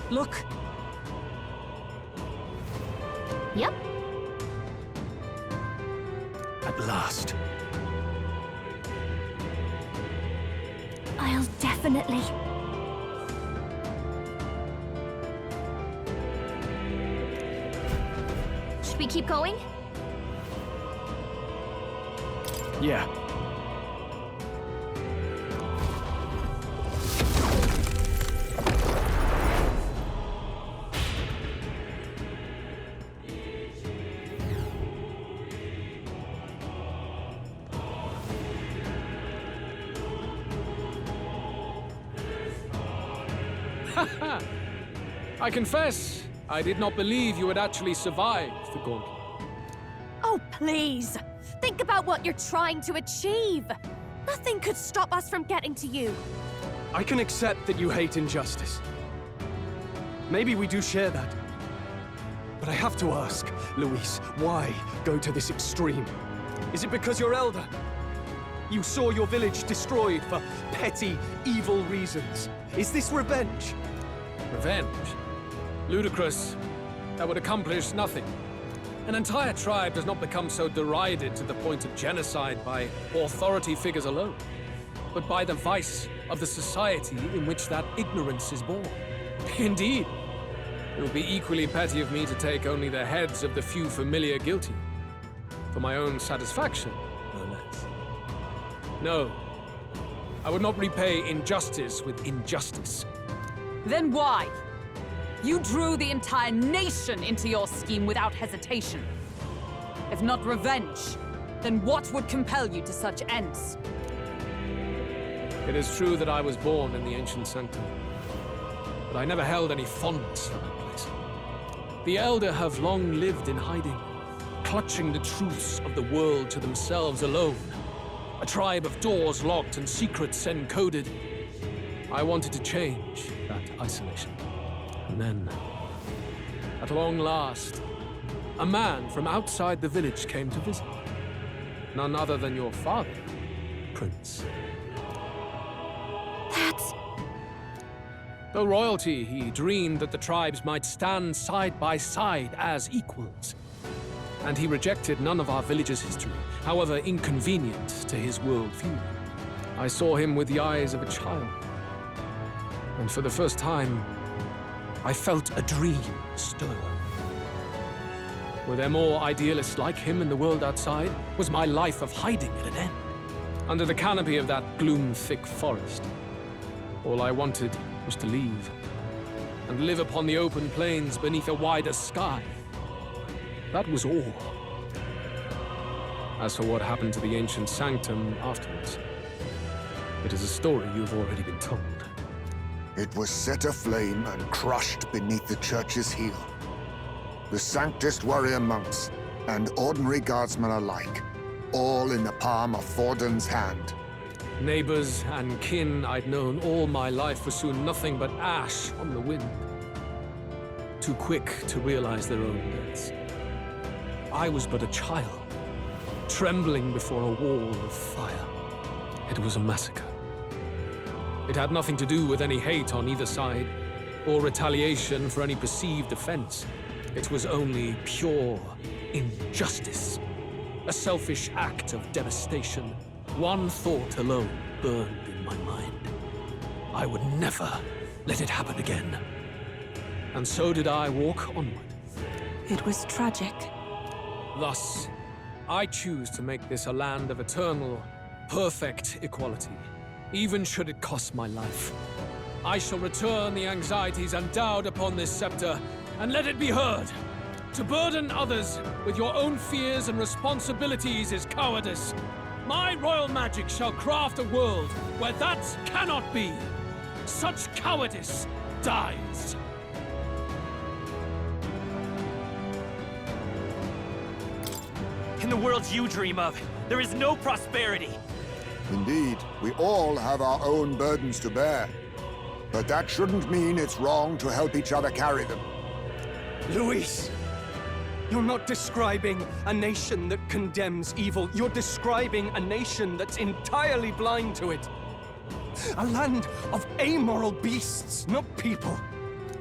Look. Yep. At last. I'll definitely... Should we keep going? Yeah. I confess, I did not believe you would actually survive the gauntlet. Oh, please! Think about what you're trying to achieve! Nothing could stop us from getting to you. I can accept that you hate injustice. Maybe we do share that. But I have to ask, Luis, why go to this extreme? Is it because you're elder? You saw your village destroyed for petty, evil reasons. Is this revenge? Revenge? Ludicrous. That would accomplish nothing. An entire tribe does not become so derided to the point of genocide by authority figures alone, but by the vice of the society in which that ignorance is born. Indeed, it would be equally petty of me to take only the heads of the few familiar guilty, for my own satisfaction, no less. No, I would not repay injustice with injustice. Then why? You drew the entire nation into your scheme without hesitation. If not revenge, then what would compel you to such ends? It is true that I was born in the ancient sanctum, but I never held any fondness for that place. The Elder have long lived in hiding, clutching the truths of the world to themselves alone. A tribe of doors locked and secrets encoded. I wanted to change that isolation. And then, at long last, a man from outside the village came to visit. None other than your father, Prince. That's... Though royalty, he dreamed that the tribes might stand side by side as equals. And he rejected none of our village's history, however inconvenient to his worldview. I saw him with the eyes of a child. And for the first time, I felt a dream stir. Were there more idealists like him in the world outside? Was my life of hiding at an end? Under the canopy of that gloom-thick forest, all I wanted was to leave, and live upon the open plains beneath a wider sky. That was all. As for what happened to the ancient sanctum afterwards, it is a story you've already been told. It was set aflame and crushed beneath the church's heel. The Sanctist warrior monks and ordinary guardsmen alike, all in the palm of Forden's hand. Neighbors and kin I'd known all my life were soon nothing but ash on the wind. Too quick to realize their own deaths. I was but a child, trembling before a wall of fire. It was a massacre. It had nothing to do with any hate on either side, or retaliation for any perceived offense. It was only pure injustice. A selfish act of devastation. One thought alone burned in my mind. I would never let it happen again. And so did I walk onward. It was tragic. Thus, I choose to make this a land of eternal, perfect equality, even should it cost my life. I shall return the anxieties endowed upon this scepter, and let it be heard. To burden others with your own fears and responsibilities is cowardice. My royal magic shall craft a world where that cannot be. Such cowardice dies. In the world you dream of, there is no prosperity. Indeed, we all have our own burdens to bear. But that shouldn't mean it's wrong to help each other carry them. Luis! You're not describing a nation that condemns evil. You're describing a nation that's entirely blind to it. A land of amoral beasts, not people.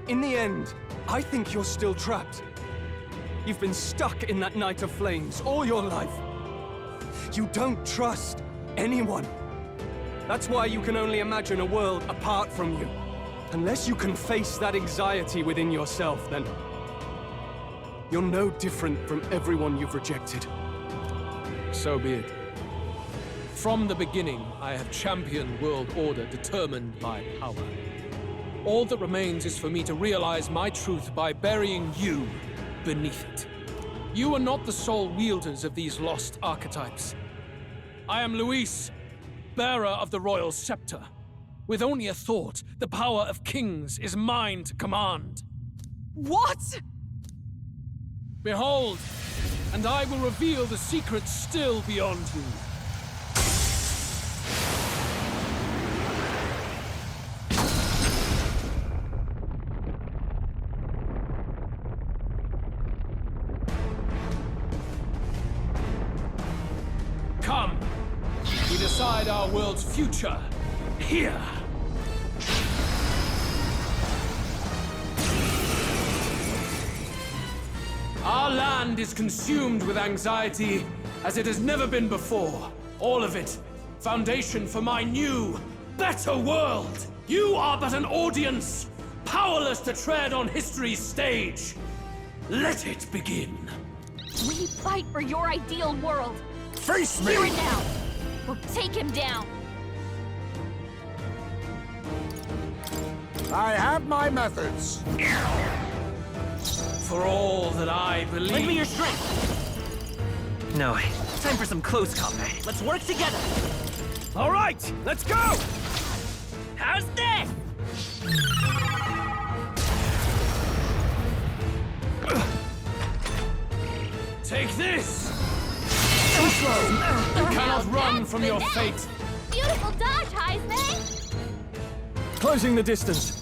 In the end, I think you're still trapped. You've been stuck in that night of flames all your life. You don't trust anyone. That's why you can only imagine a world apart from you. Unless you can face that anxiety within yourself, then you're no different from everyone you've rejected. So be it. From the beginning, I have championed world order determined by power. All that remains is for me to realize my truth by burying you beneath it. You are not the sole wielders of these lost archetypes. I am Luis, bearer of the royal scepter. With only a thought, the power of kings is mine to command. What? Behold, and I will reveal the secrets still beyond you. Come, we decide our world's future here. Our land is consumed with anxiety as it has never been before. All of it, foundation for my new, better world. You are but an audience, powerless to tread on history's stage. Let it begin. We fight for your ideal world. Face me! Hear it now. We'll take him down. I have my methods. For all that I believe. Lend me your strength! No, time for some close combat. Let's work together! All right, let's go! How's this? Take this! You cannot run from your fate. Beautiful dodge, Heisman. Closing the distance.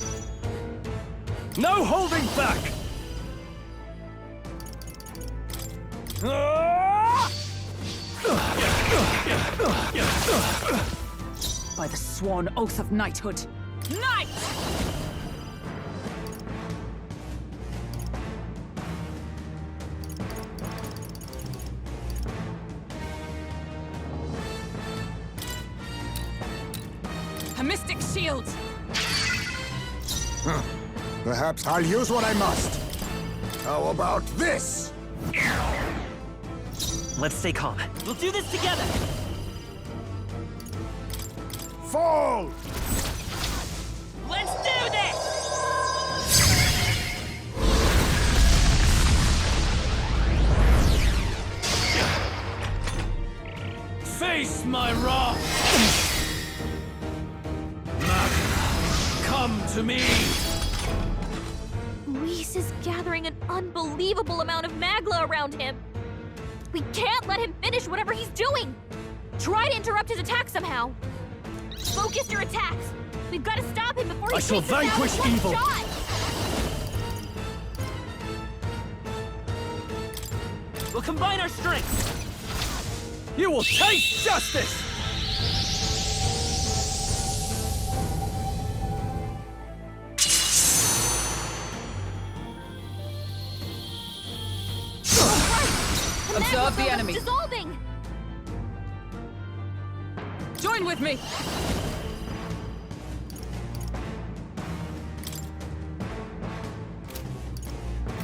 No holding back! By the sworn oath of knighthood. Knight! A mystic shield! Perhaps I'll use what I must. How about this? Let's stay calm. We'll do this together! Fall! Let's do this! Face my wrath! Magna, come to me! Luis is gathering an unbelievable amount of Magla around him. We can't let him finish whatever he's doing. Try to interrupt his attack somehow. Focus your attacks. We've got to stop him before he I shall takes us down vanquish with one evil. shot. We'll combine our strengths! You will taste justice! Observe the enemy. Dissolving. Join with me!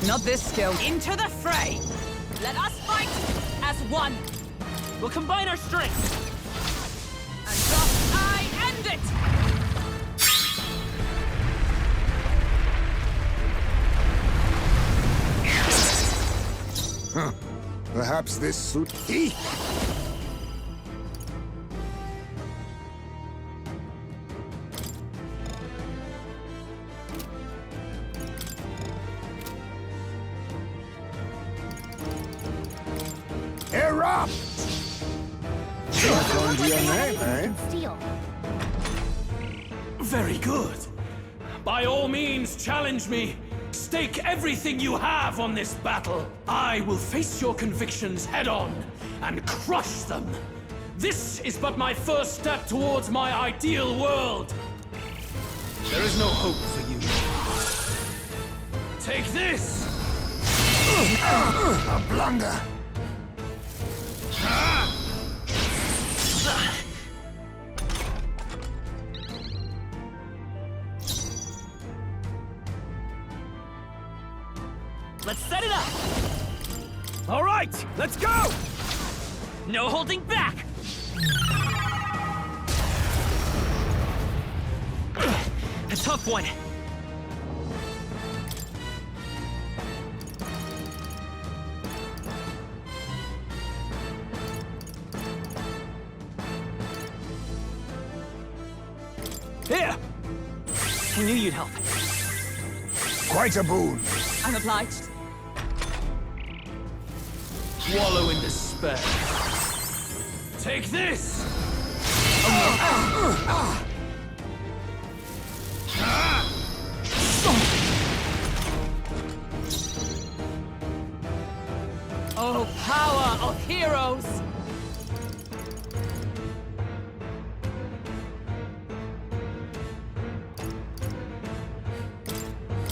Not this skill. Into the fray! Let us fight as one! We'll combine our strengths! And thus I end it! Perhaps this suit thee? Erupt! That's going to be your name, eh? Steel. Very good. By all means, challenge me. Stake everything you have on this battle. I will face your convictions head-on and crush them. This is but my first step towards my ideal world. There is no hope for you. Take this! A blunder. Let's set it up! All right, let's go! No holding back! A tough one. Here! I knew you'd help. Quite a boon. I'm obliged. Wallow in despair. Take this! Oh, power of heroes!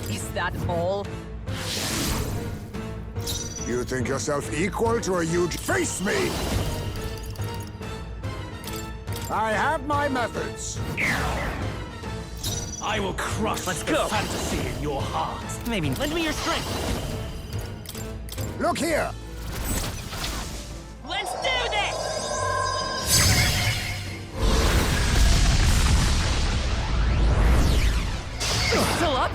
Is that all? You think yourself equal to a huge... Face me! I have my methods. I will crush Let's the go. fantasy in your heart. Maybe lend me your strength. Look here! Let's do this! Still up?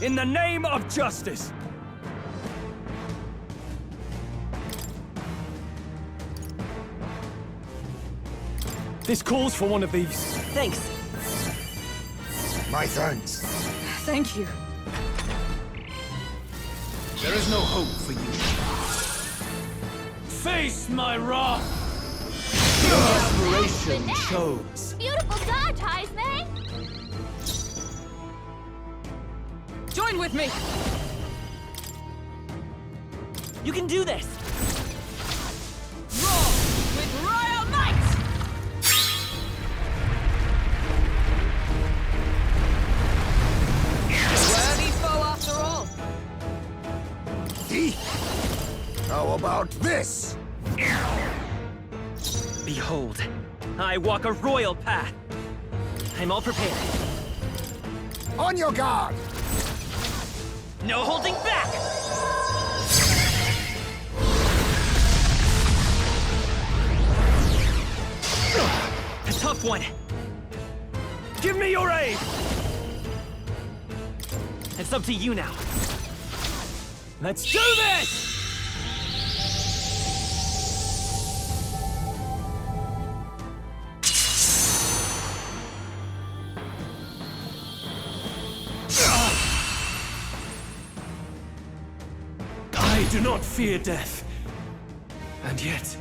In the name of justice! This calls for one of these. Thanks. My thanks. Thank you. There is no hope for you. Face my wrath! Desperation Finesse. shows. Beautiful dodge, Heisman! Join with me! You can do this! Roar with royal might! Worthy foe after all. How about this? Behold, I walk a royal path. I'm all prepared. On your guard! No holding back! A tough one. Give me your aid! It's up to you now. Let's do this! I do not fear death. And yet...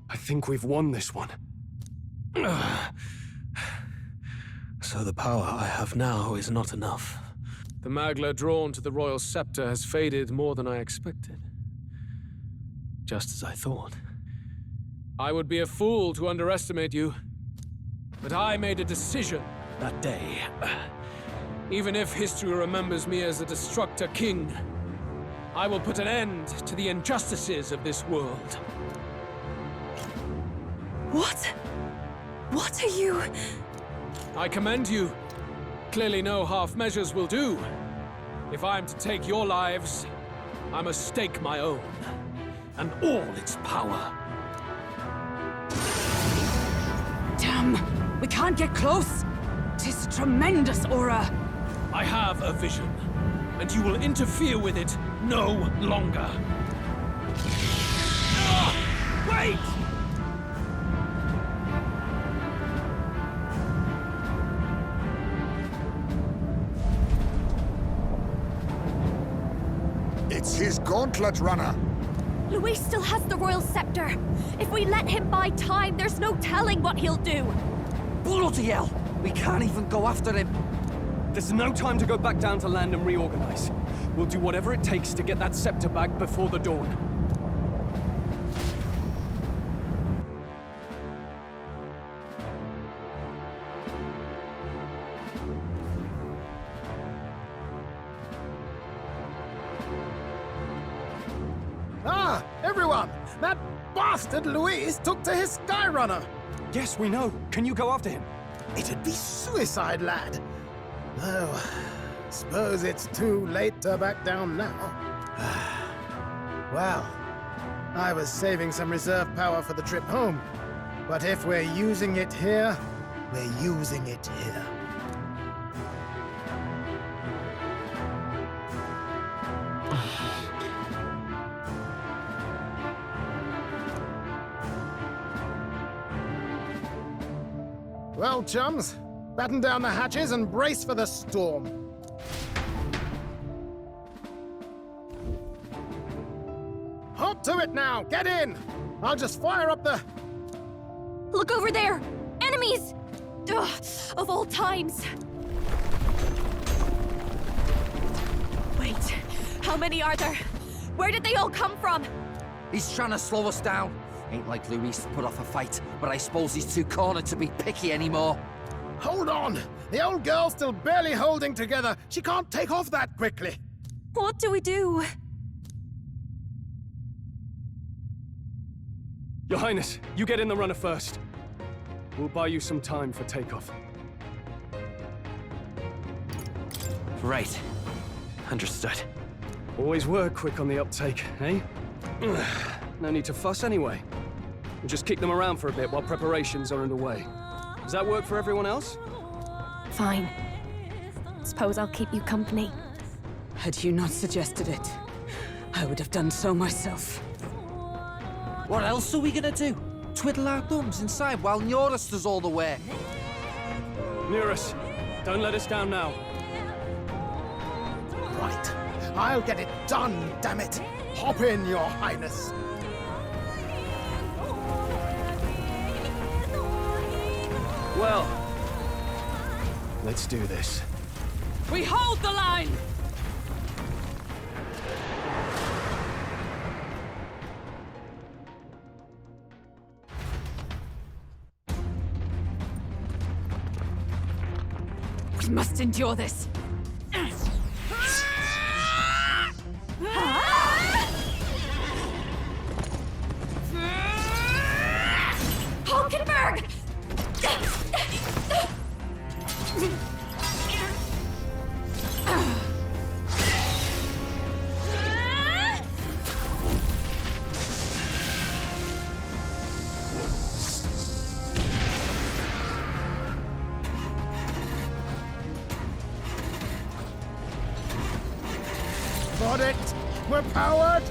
I think we've won this one. So the power I have now is not enough. The Magla drawn to the royal scepter has faded more than I expected. Just as I thought. I would be a fool to underestimate you. But I made a decision that day. Even if history remembers me as a destructor king, I will put an end to the injustices of this world. What? What are you? I commend you. Clearly no half measures will do. If I am to take your lives, I must stake my own, and all its power. Damn, we can't get close. 'Tis a tremendous aura. I have a vision, and you will interfere with it no longer. Wait! It's his gauntlet runner. Luis still has the royal scepter. If we let him buy time, there's no telling what he'll do. Bloody hell! We can't even go after him. There's no time to go back down to land and reorganize. We'll do whatever it takes to get that scepter back before the dawn. Ah, everyone! That bastard Luis took to his Skyrunner! Yes, we know. Can you go after him? It'd be suicide, lad. Oh, suppose it's too late to back down now. Well, I was saving some reserve power for the trip home. But if we're using it here, we're using it here. Well, chums, batten down the hatches and brace for the storm. Hop to it now! Get in! I'll just fire up the... Look over there! Enemies! Ugh, of all times! Wait, how many are there? Where did they all come from? He's trying to slow us down. Ain't like Luis to put off a fight, but I suppose he's too cornered to be picky anymore. Hold on! The old girl's still barely holding together. She can't take off that quickly. What do we do? Your Highness, you get in the runner first. We'll buy you some time for takeoff. Right. Understood. Always were quick on the uptake, eh? No need to fuss anyway. We'll just kick them around for a bit while preparations are underway. Does that work for everyone else? Fine. Suppose I'll keep you company. Had you not suggested it, I would have done so myself. What else are we gonna do? Twiddle our thumbs inside while Norris does all the work. Nearus, don't let us down now. Right. I'll get it done, damn it! Hop in, Your Highness! Well, let's do this. We hold the line! We must endure this. Hulkenberg! Got it! We're powered!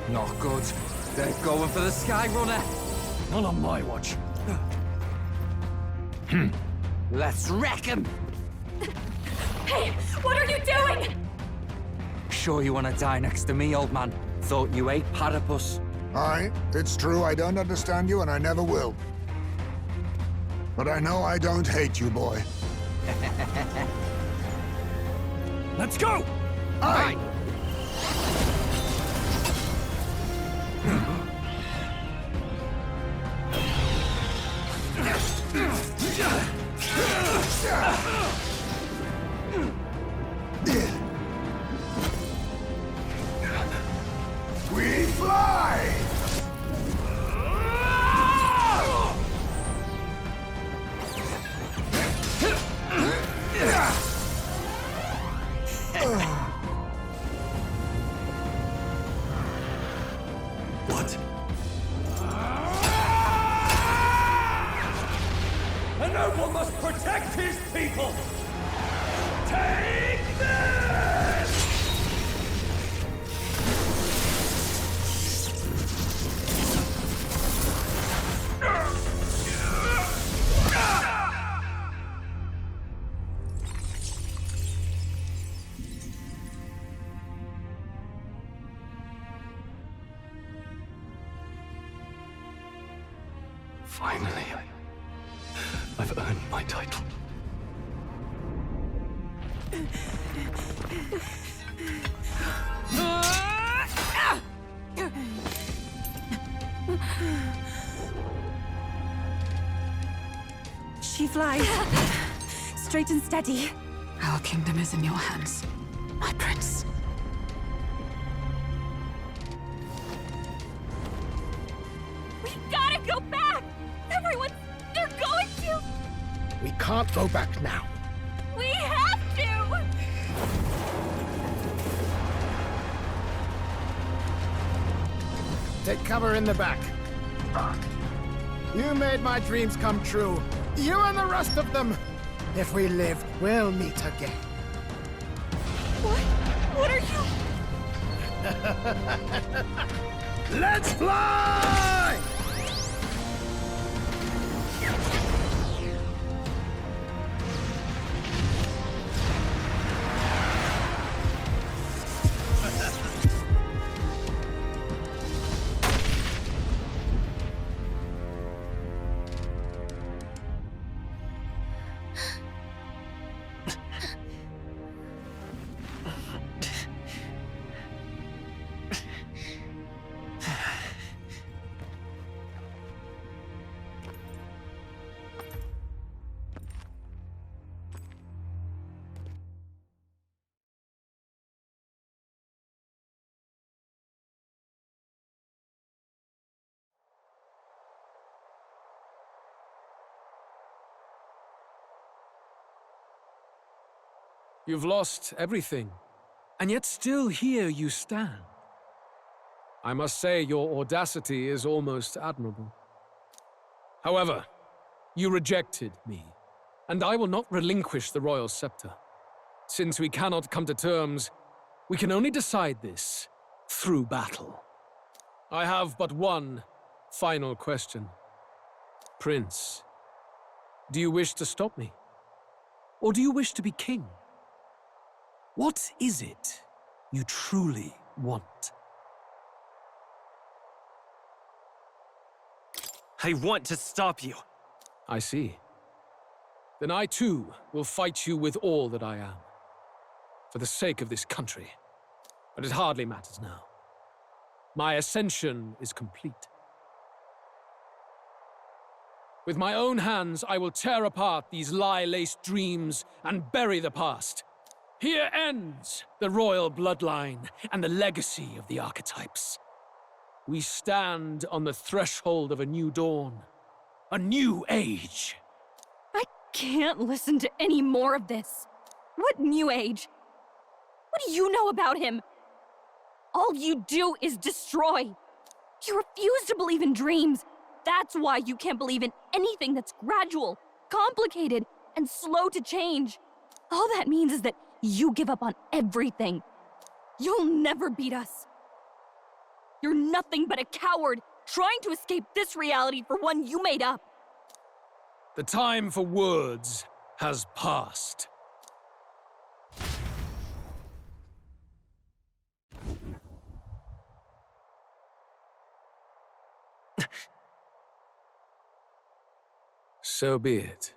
Not good. They're going for the Skyrunner. Not on my watch. Let's wreck him. Hey, what are you doing? Sure you want to die next to me, old man? Thought you ate platypus. Aye, it's true I don't understand you and I never will. But I know I don't hate you, boy. Let's go! Aye! We fly! What? A noble must protect his people! Take this! Finally, I've earned my title. She flies. Straight and steady. Our kingdom is in your hands, my prince. We gotta go back! Everyone, they're going to! We can't go back now. We have to! Take cover in the back. You made my dreams come true. You and the rest of them. If we live, we'll meet again. What are you... Let's fly! You've lost everything, and yet still here you stand. I must say your audacity is almost admirable. However, you rejected me, and I will not relinquish the royal scepter. Since we cannot come to terms, we can only decide this through battle. I have but one final question. Prince, do you wish to stop me? Or do you wish to be king? What is it you truly want? I want to stop you. I see. Then I too will fight you with all that I am. For the sake of this country. But it hardly matters now. My ascension is complete. With my own hands, I will tear apart these lie-laced dreams and bury the past. Here ends the royal bloodline and the legacy of the archetypes. We stand on the threshold of a new dawn, a new age. I can't listen to any more of this. What new age? What do you know about him? All you do is destroy. You refuse to believe in dreams. That's why you can't believe in anything that's gradual, complicated, and slow to change. All that means is that you give up on everything. You'll never beat us. You're nothing but a coward trying to escape this reality for one you made up. The time for words has passed. So be it.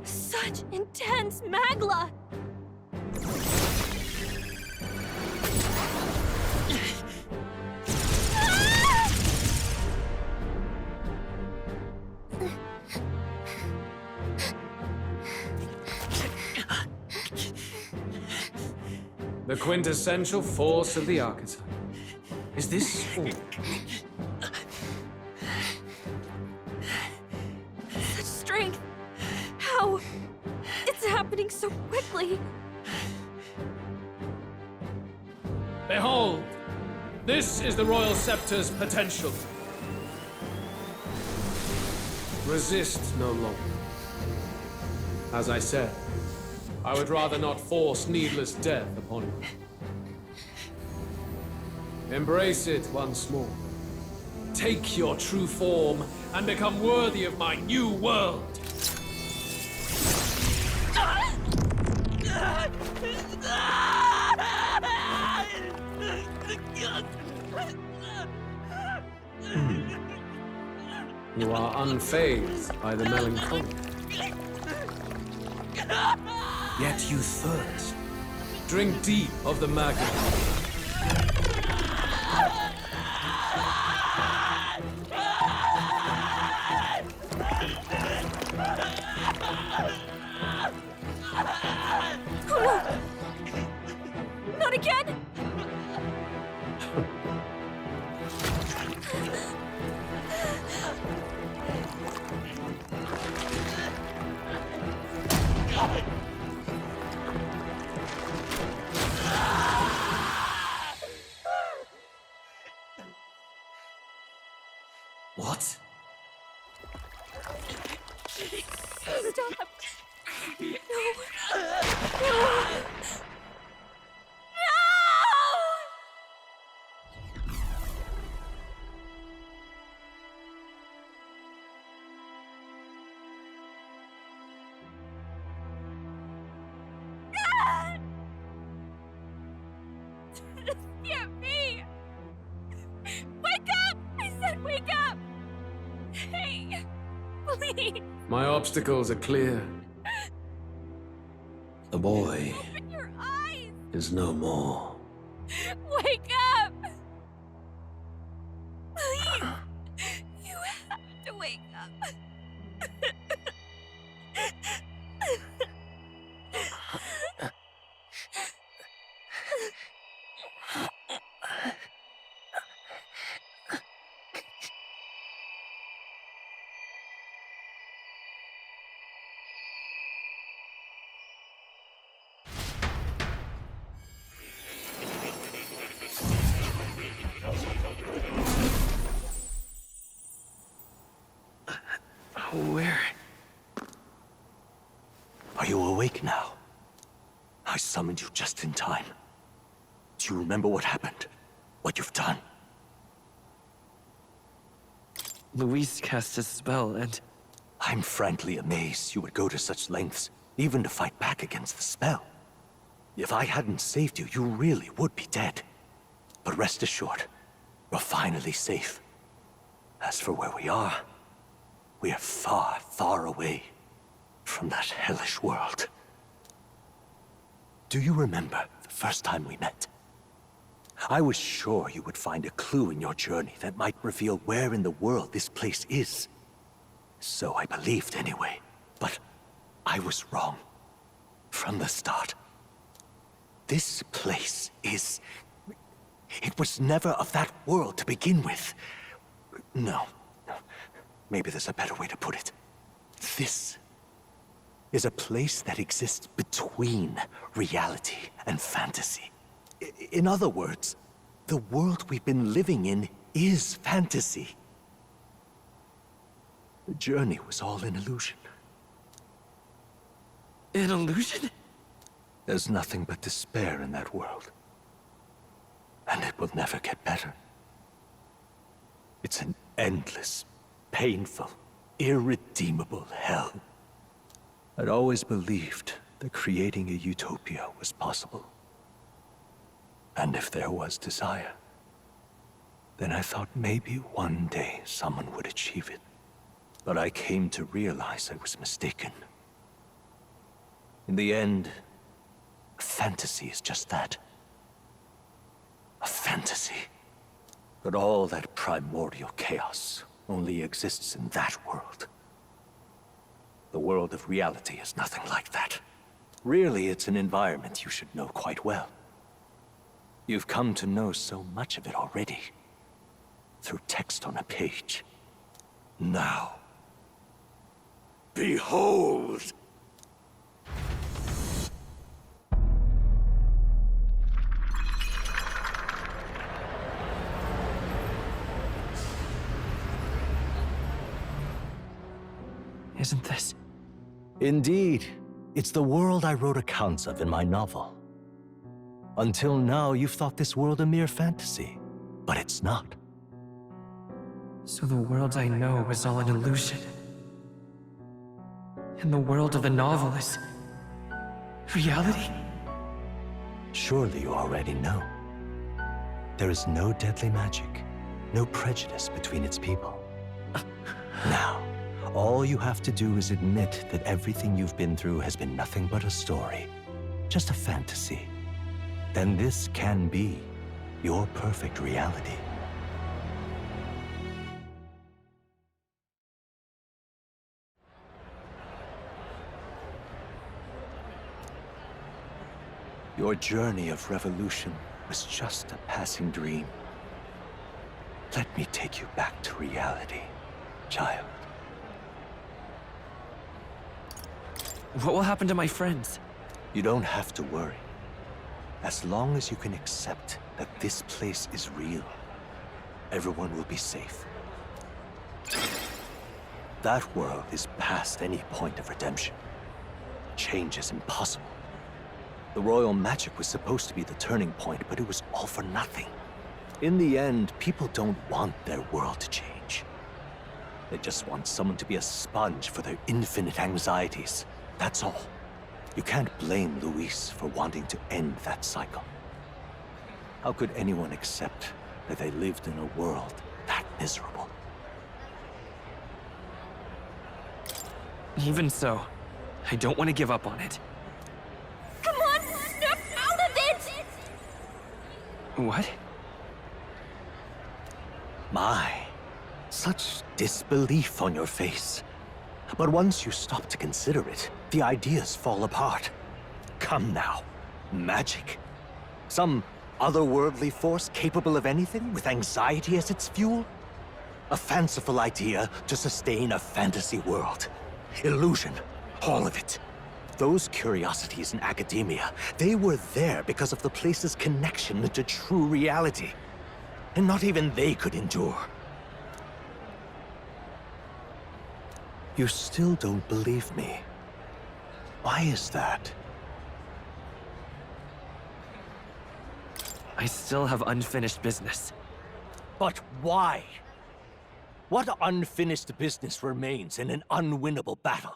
Such intense magla! The quintessential force of the archetype. Is this all? Such strength! How? It's happening so quickly! Behold! This is the Royal Scepter's potential. Resist no longer. As I said, I would rather not force needless death upon you. Embrace it once more. Take your true form and become worthy of my new world. You are unfazed by the melancholy. Yet you thirst. Drink deep of the magma. Not again! What? Stop! No! Get me! Wake up! I said wake up! Hey, please, My obstacles are clear. The boy open your eyes! is no more. Wake up! Please! You have to wake up. Where? Are you awake now? I summoned you just in time. Do you remember what happened? What you've done? Luis cast a spell, and I'm frankly amazed you would go to such lengths, even to fight back against the spell. If I hadn't saved you, you really would be dead. But rest assured, we're finally safe. As for where we are far, far away from that hellish world. Do you remember the first time we met? I was sure you would find a clue in your journey that might reveal where in the world this place is. So I believed anyway. But I was wrong. From the start. This place is... It was never of that world to begin with. No. Maybe there's a better way to put it. This is a place that exists between reality and fantasy. In other words, the world we've been living in is fantasy. The journey was all an illusion. an illusion? There's nothing but despair in that world. And it will never get better. It's an endless, painful, irredeemable hell. I'd always believed that creating a utopia was possible. And if there was desire, then I thought maybe one day someone would achieve it. But I came to realize I was mistaken. In the end, a fantasy is just that. A fantasy. But all that primordial chaos only exists in that world. The world of reality is nothing like that. Really, it's an environment you should know quite well. You've come to know so much of it already. Through text on a page. Now, behold! Isn't this? Indeed, It's the world I wrote accounts of in my novel. Until now, you've thought this world a mere fantasy, but it's not. So the world I know is all an illusion. And the world of the novel is reality? Surely you already know. There is no deadly magic, no prejudice between its people. Now, all you have to do is admit that everything you've been through has been nothing but a story, just a fantasy. Then this can be your perfect reality. Your journey of revolution was just a passing dream. Let me take you back to reality, child. What will happen to my friends? You don't have to worry. As long as you can accept that this place is real, everyone will be safe. That world is past any point of redemption. Change is impossible. The royal magic was supposed to be the turning point, but it was all for nothing. In the end, people don't want their world to change. They just want someone to be a sponge for their infinite anxieties. That's all. You can't blame Luis for wanting to end that cycle. How could anyone accept that they lived in a world that miserable? Even so, I don't want to give up on it. Come on, snap out of it! What? My, such disbelief on your face. But once you stop to consider it, the ideas fall apart. Come now. Magic? Some otherworldly force capable of anything, with anxiety as its fuel? A fanciful idea to sustain a fantasy world. Illusion. All of it. Those curiosities in academia, they were there because of the place's connection to true reality. And not even they could endure. You still don't believe me. Why is that? I still have unfinished business. But why? What unfinished business remains in an unwinnable battle?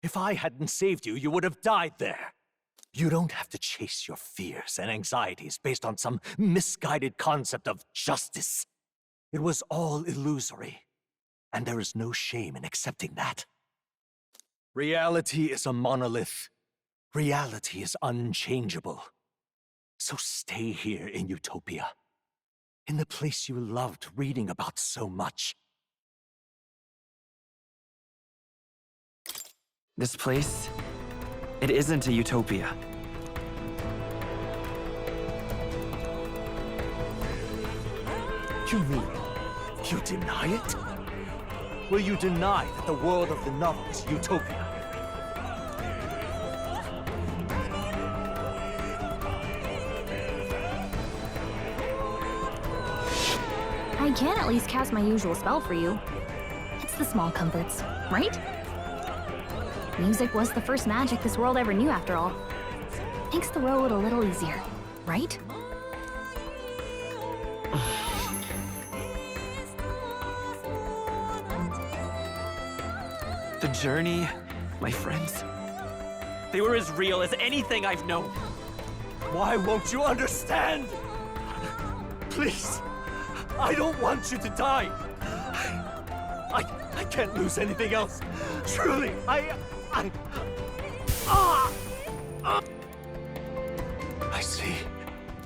If I hadn't saved you, you would have died there. You don't have to chase your fears and anxieties based on some misguided concept of justice. It was all illusory. And there is no shame in accepting that. Reality is a monolith. Reality is unchangeable. So stay here in Utopia, in the place you loved reading about so much. This place, it isn't a utopia. You mean, you deny it? Will you deny that the world of the novel is utopia? I can at least cast my usual spell for you. It's the small comforts, right? Music was the first magic this world ever knew, after all. Makes the road a little easier, right? The journey, my friends. They were as real as anything I've known. Why won't you understand? Please, I don't want you to die. I can't lose anything else. Truly, I see.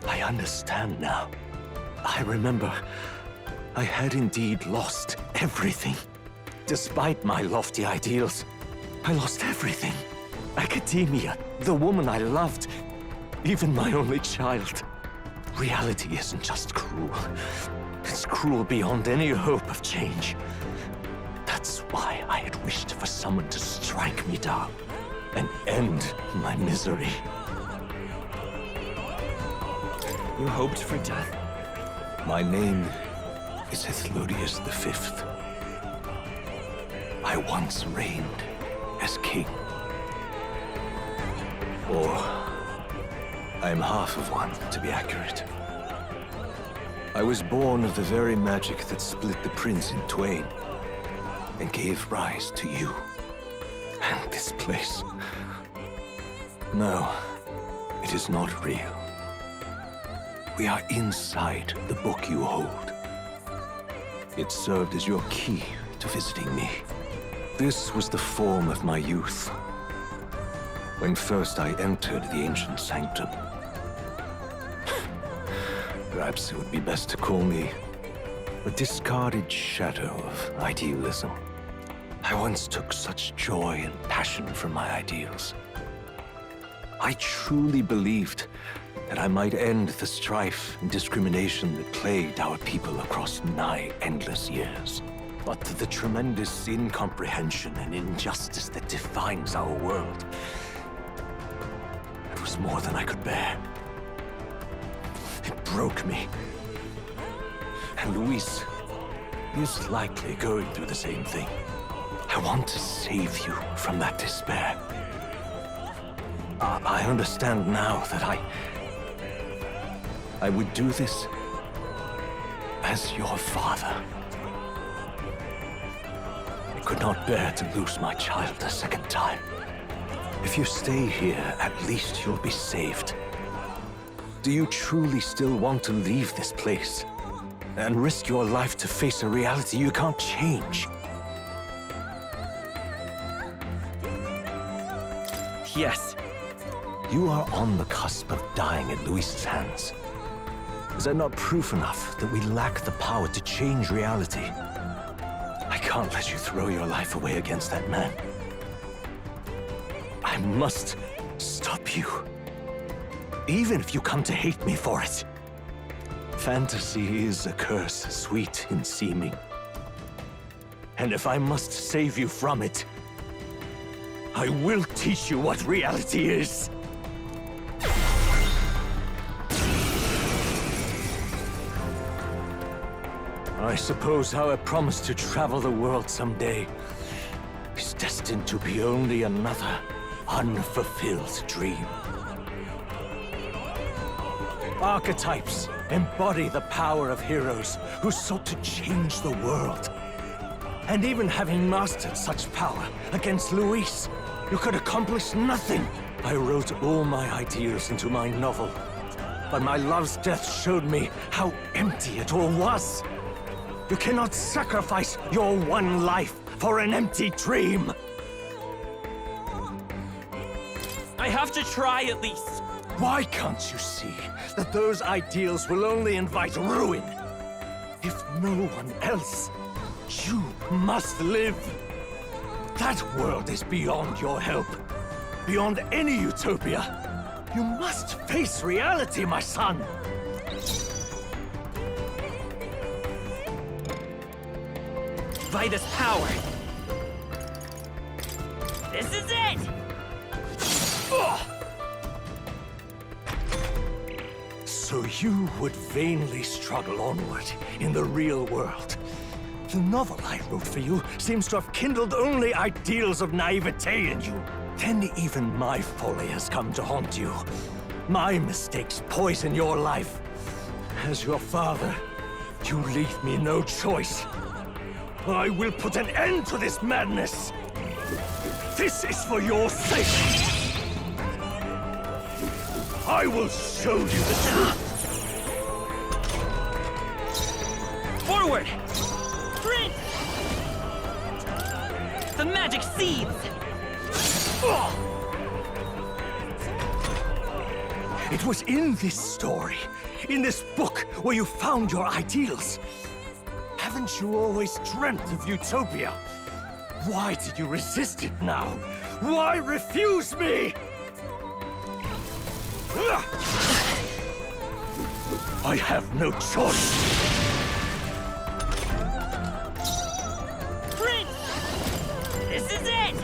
I understand now. I remember. I had indeed lost everything. Despite my lofty ideals, I lost everything. Academia, the woman I loved, even my only child. Reality isn't just cruel. It's cruel beyond any hope of change. That's why I had wished for someone to strike me down and end my misery. You hoped for death? My name is Ethludius V. I once reigned as king. Or I am half of one, to be accurate. I was born of the very magic that split the prince in twain and gave rise to you and this place. No, it is not real. We are inside the book you hold. It served as your key to visiting me. This was the form of my youth, when first I entered the ancient sanctum. Perhaps it would be best to call me a discarded shadow of idealism. I once took such joy and passion from my ideals. I truly believed that I might end the strife and discrimination that plagued our people across nigh endless years. But the tremendous incomprehension and injustice that defines our world, it was more than I could bear. It broke me. And Luis is likely going through the same thing. I want to save you from that despair. I understand now that I would do this as your father. I could not bear to lose my child a second time. If you stay here, at least you'll be saved. Do you truly still want to leave this place and risk your life to face a reality you can't change? Yes. You are on the cusp of dying at Luis's hands. Is that not proof enough that we lack the power to change reality? I can't let you throw your life away against that man. I must stop you. Even if you come to hate me for it. Fantasy is a curse, sweet in seeming. And if I must save you from it, I will teach you what reality is. I suppose our promise to travel the world someday is destined to be only another unfulfilled dream. Archetypes embody the power of heroes who sought to change the world. And even having mastered such power against Luis, you could accomplish nothing. I wrote all my ideas into my novel, but my love's death showed me how empty it all was. You cannot sacrifice your one life for an empty dream. I have to try at least. Why can't you see that those ideals will only invite ruin? If no one else, you must live. That world is beyond your help, beyond any utopia. You must face reality, my son. Vitus power. This is it! Ugh. So you would vainly struggle onward in the real world. The novel I wrote for you seems to have kindled only ideals of naivete in you. Then even my folly has come to haunt you. My mistakes poison your life. As your father, you leave me no choice. I will put an end to this madness. This is for your sake. I will show you the truth. Forward! Prince! The magic seeds! It was in this story, in this book, where you found your ideals. Haven't you always dreamt of utopia? Why did you resist it now? Why refuse me? I have no choice. Prince! This is it!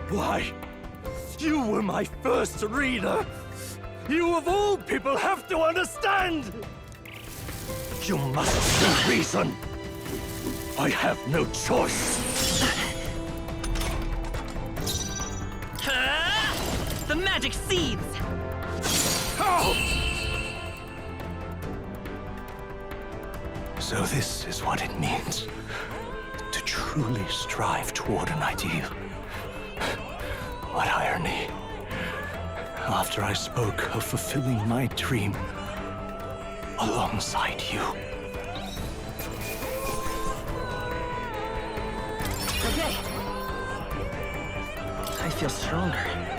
Why? You were my first reader. You of all people have to understand. You must see reason. I have no choice. magic seeds! So this is what it means to truly strive toward an ideal. What irony. After I spoke of fulfilling my dream alongside you. Okay. I feel stronger.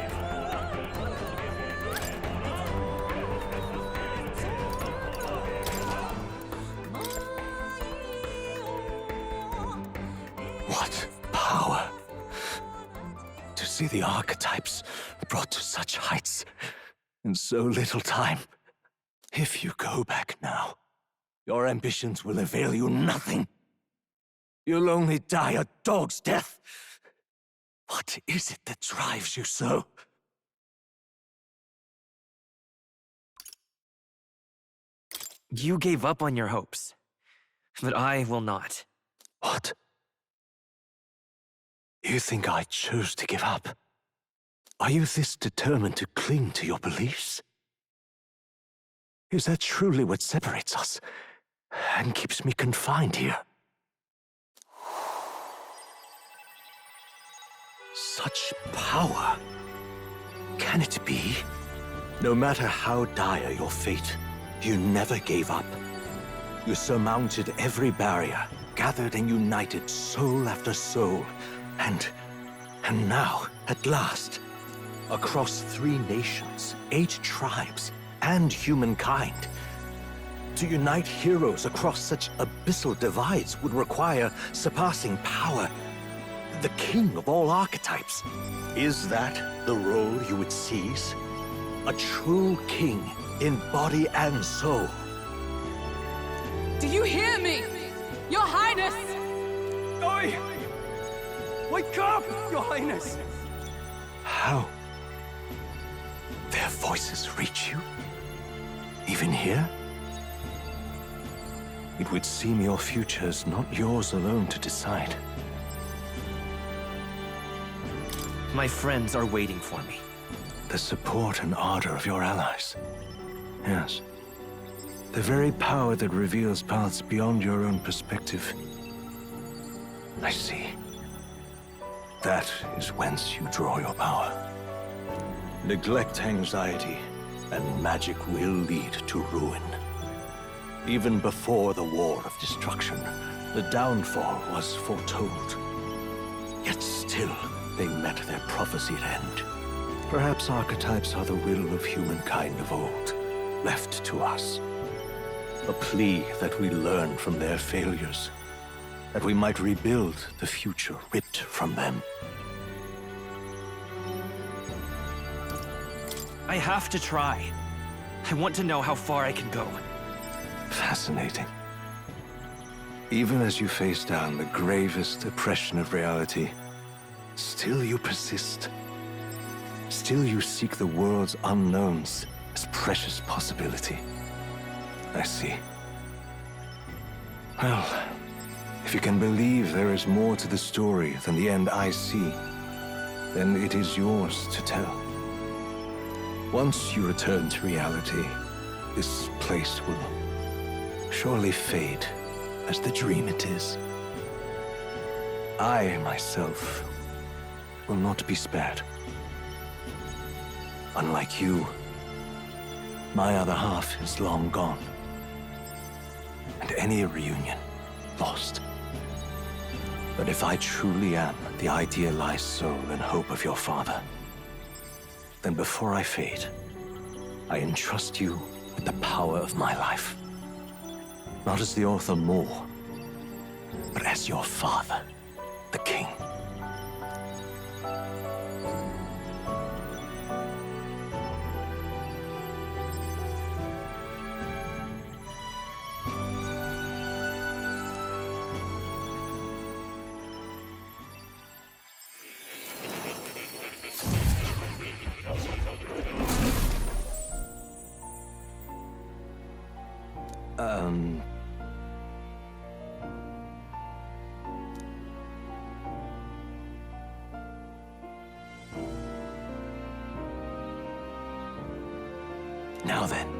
What power! To see the archetypes brought to such heights in so little time. If you go back now, your ambitions will avail you nothing. You'll only die a dog's death. What is it that drives you so? You gave up on your hopes, but I will not. What? You think I chose to give up? Are you this determined to cling to your beliefs? Is that truly what separates us and keeps me confined here? Such power. Can it be? No matter how dire your fate, you never gave up. You surmounted every barrier, gathered and united soul after soul, and now, at last, across 3 nations, 8 tribes, and humankind. To unite heroes across such abyssal divides would require surpassing power. The king of all archetypes. Is that the role you would seize? A true king in body and soul. Do you hear me? Your Highness! Oi! Wake up, Your Highness! How? Their voices reach you? Even here? It would seem your future is not yours alone to decide. My friends are waiting for me. The support and ardor of your allies. Yes. The very power that reveals paths beyond your own perspective. I see. That is whence you draw your power. Neglect anxiety, and magic will lead to ruin. Even before the War of Destruction, the downfall was foretold. Yet still, they met their prophesied end. Perhaps archetypes are the will of humankind of old, left to us. A plea that we learn from their failures, that we might rebuild the future ripped from them. I have to try. I want to know how far I can go. Fascinating. Even as you face down the gravest oppression of reality, still you persist. Still you seek the world's unknowns as precious possibility. I see. Well, if you can believe there is more to the story than the end I see, then it is yours to tell. Once you return to reality, this place will surely fade as the dream it is. I, myself, will not be spared. Unlike you, my other half is long gone. And any reunion, lost. But if I truly am the idealized soul and hope of your father, then before I fade, I entrust you with the power of my life. Not as the author more, but as your father, the king. Now then,